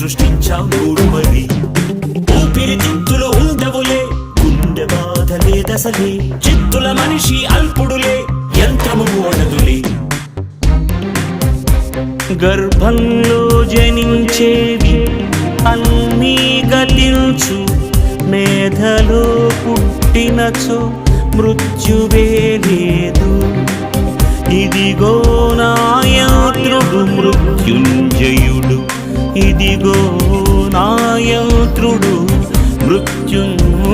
సృష్టించావు చూడు మరి. ఊపిరితిత్తులు ఉండవులే, గుండె బాధలే దశలే, చిత్తుల మనిషి అల్పుడులే, యంత్రము ఓడదులే. గర్భంలో జనించేవి అన్నీ గతించు, మేధలో పుట్టినచో మృత్యువే లేదు. ఇదిగో నా యంత్రుడు మృత్యుంజయుడు, ఇదిగో నా యంత్రుడు మృత్యుంజయుడు.